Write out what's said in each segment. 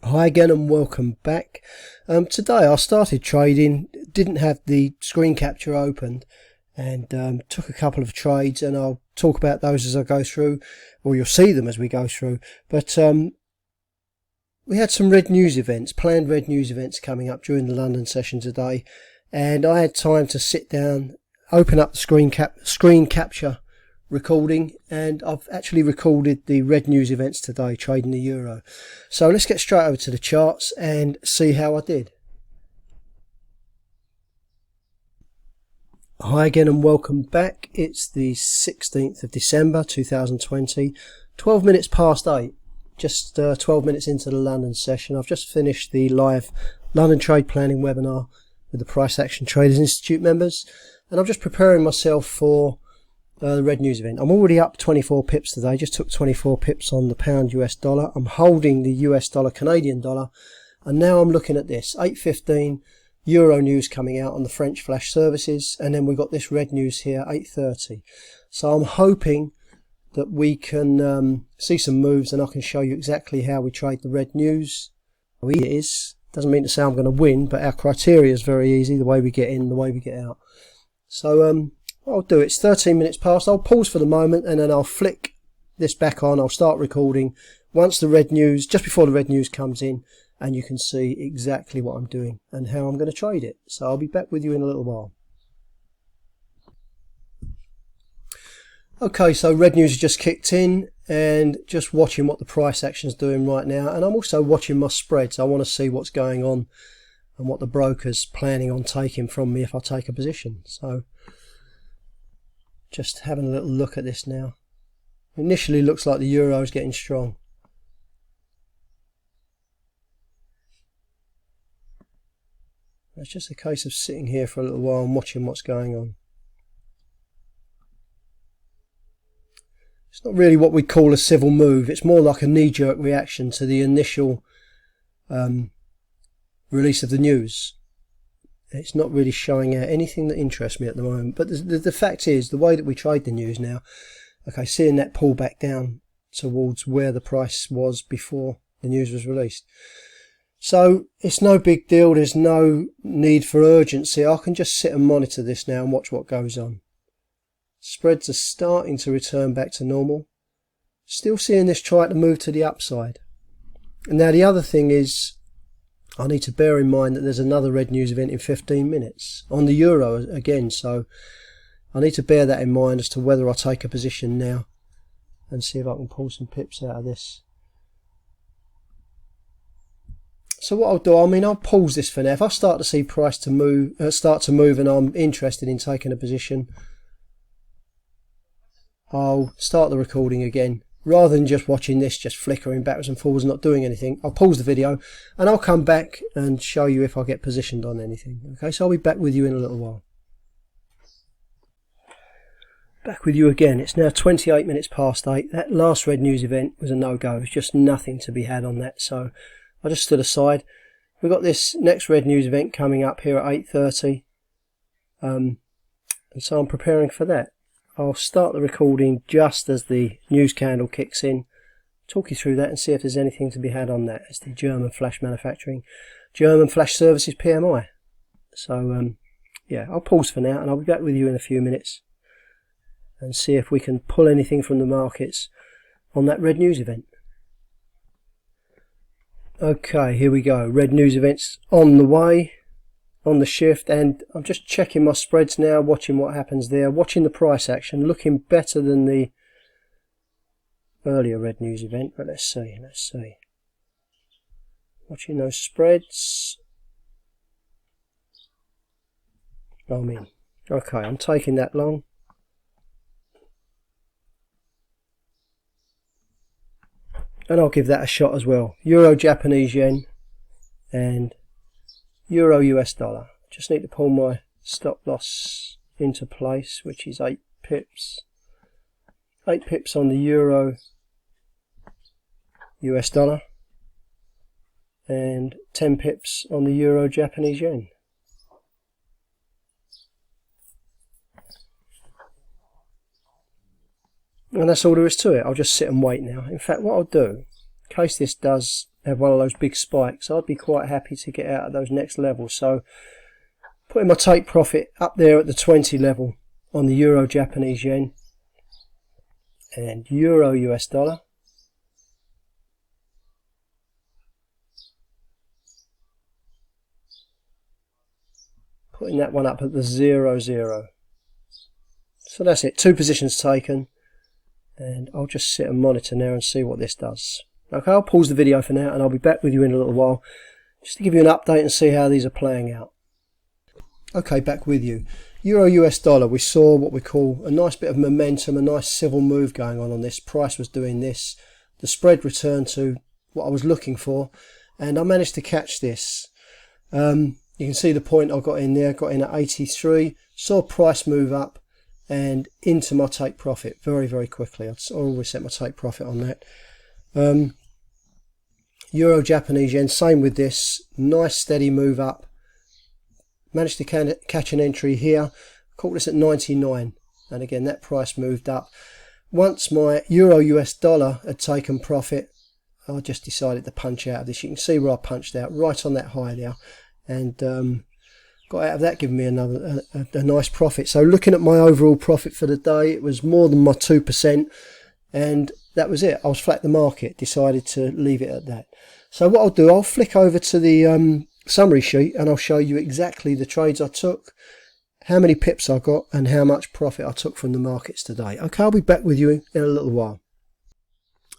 Hi again and welcome back. Today I started trading, didn't have the screen capture opened, and took a couple of trades, and I'll talk about those as I go through, or you'll see them as we go through. But we had some planned red news events coming up during the London session today, and I had time to sit down, open up the screen capture recording, and I've actually recorded the red news events today trading the euro. So let's get straight over to the charts and see how I did. Hi again and welcome back. It's the 16th of December 2020, 12 minutes past 8, just 12 minutes into the London session. I've just finished the live London trade planning webinar with the Price Action Traders Institute members, and I'm just preparing myself for the red news event. I'm already up 24 pips today, just took 24 pips on the pound US dollar. I'm holding the US dollar Canadian dollar, and now I'm looking at this 8:15 euro news coming out on the French flash services, and then we've got this red news here 8:30. So I'm hoping that we can see some moves, and I can show you exactly how we trade the red news. It is, doesn't mean to say I'm going to win, but our criteria is very easy, the way we get in, the way we get out. So I'll do it. It's 13 minutes past. I'll pause for the moment and then I'll flick this back on. I'll start recording once the red news, just before the red news comes in, and you can see exactly what I'm doing and how I'm going to trade it. So I'll be back with you in a little while. Okay, so red news has just kicked in, and just watching what the price action is doing right now, and I'm also watching my spreads. I want to see what's going on and what the broker's planning on taking from me if I take a position. So just having a little look at this now. Initially looks like the euro is getting strong. It's just a case of sitting here for a little while and watching what's going on. It's not really what we call a civil move. It's more like a knee-jerk reaction to the initial release of the news. It's not really showing out anything that interests me at the moment. But the fact is, the way that we trade the news now, okay, seeing that pull back down towards where the price was before the news was released. So it's no big deal. There's no need for urgency. I can just sit and monitor this now and watch what goes on. Spreads are starting to return back to normal. Still seeing this try to move to the upside. And now the other thing is, I need to bear in mind that there's another red news event in 15 minutes on the euro again, so I need to bear that in mind as to whether I take a position now and see if I can pull some pips out of this. So what I'll do, I'll pause this for now. If I start to see price to move, and I'm interested in taking a position, I'll start the recording again. Rather than just watching this just flickering backwards and forwards not doing anything, I'll pause the video and I'll come back and show you if I get positioned on anything. Okay, so I'll be back with you in a little while. Back with you again. It's now 28 minutes past 8. That last red news event was a no-go. There's just nothing to be had on that, so I just stood aside. We've got this next red news event coming up here at 8:30, and so I'm preparing for that. I'll start the recording just as the news candle kicks in, talk you through that and see if there's anything to be had on that. It's the German flash services PMI. So yeah, I'll pause for now and I'll be back with you in a few minutes and see if we can pull anything from the markets on that red news event. Okay, here we go. Red news events on the way, on the shift, and I'm just checking my spreads now, watching what happens there, watching the price action, looking better than the earlier red news event, but let's see. Watching those spreads. I'm in. Okay, I'm taking that long. And I'll give that a shot as well. Euro Japanese yen and Euro US dollar. Just need to pull my stop loss into place, which is 8 pips. 8 pips on the Euro US dollar and 10 pips on the Euro Japanese yen. And that's all there is to it. I'll just sit and wait now. In fact, what I'll do, in case this does have one of those big spikes. I'd be quite happy to get out of those next levels. So putting my take profit up there at the 20 level on the Euro Japanese yen and Euro US dollar. Putting that one up at the 0-0. So that's it, 2 positions taken, and I'll just sit and monitor now and see what this does. Okay, I'll pause the video for now and I'll be back with you in a little while just to give you an update and see how these are playing out. Okay, back with you. Euro US dollar, we saw what we call a nice bit of momentum, a nice civil move going on this. Price was doing this. The spread returned to what I was looking for, and I managed to catch this. You can see the point I got in there, got in at 83, saw price move up and into my take profit very, very quickly. I always set my take profit on that. Euro Japanese yen, same with this, nice steady move up. Managed to catch an entry here, caught this at 99, and again that price moved up. Once my Euro US dollar had taken profit, I just decided to punch out of this. You can see where I punched out, right on that high there, and got out of that, giving me another a nice profit. So looking at my overall profit for the day, it was more than my 2%, and that was it. I was flat the market, decided to leave it at that. So what I'll do, I'll flick over to the summary sheet and I'll show you exactly the trades I took, how many pips I got, and how much profit I took from the markets today. Okay, I'll be back with you in a little while.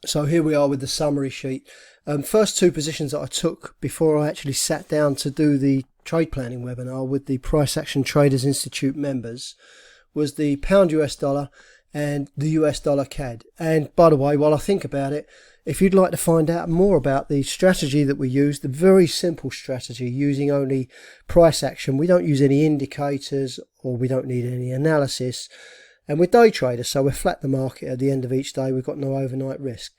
So here we are with the summary sheet. First 2 positions that I took before I actually sat down to do the trade planning webinar with the Price Action Traders Institute members was the pound US dollar and the US dollar CAD. And by the way, while I think about it, if you'd like to find out more about the strategy that we use, the very simple strategy using only price action, we don't use any indicators or we don't need any analysis, and we're day traders, so we're flat the market at the end of each day. We've got no overnight risk.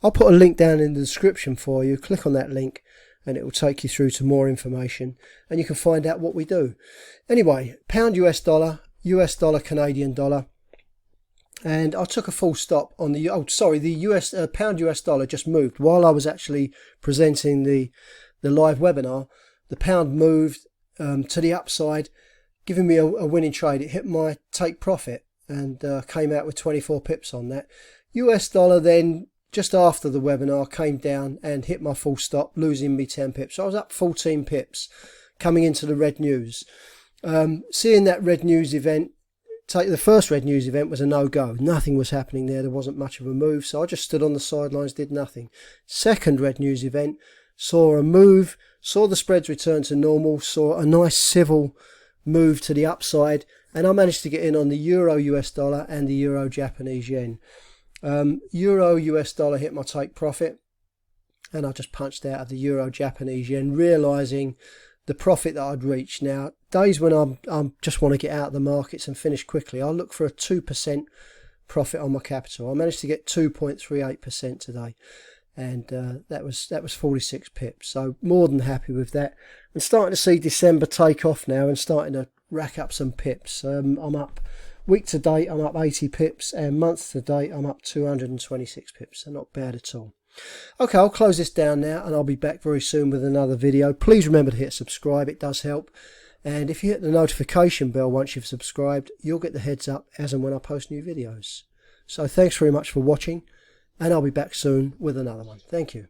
I'll put a link down in the description for you. Click on that link and it will take you through to more information and you can find out what we do. Anyway, pound US dollar Canadian dollar. And I took a full stop on the, the pound US dollar just moved. While I was actually presenting the live webinar, the pound moved to the upside, giving me a winning trade. It hit my take profit and came out with 24 pips on that. US dollar then, just after the webinar, came down and hit my full stop, losing me 10 pips. So I was up 14 pips coming into the red news. Seeing that red news event, the first red news event was a no-go. Nothing was happening there. There wasn't much of a move, so I just stood on the sidelines, did nothing. Second red news event, saw a move, saw the spreads return to normal, saw a nice civil move to the upside, and I managed to get in on the Euro US dollar and the Euro Japanese yen. Euro US dollar hit my take profit, and I just punched out of the Euro Japanese yen, realizing the profit that I'd reached. Now, days when I just want to get out of the markets and finish quickly, I'll look for a 2% profit on my capital. I managed to get 2.38% today, and that was 46 pips. So more than happy with that. I'm starting to see December take off now and starting to rack up some pips. I'm up week to date, I'm up 80 pips, and month to date, I'm up 226 pips. So not bad at all. Okay, I'll close this down now and I'll be back very soon with another video. Please remember to hit subscribe, it does help. And if you hit the notification bell once you've subscribed, you'll get the heads up as and when I post new videos. So thanks very much for watching, and I'll be back soon with another one. Thank you.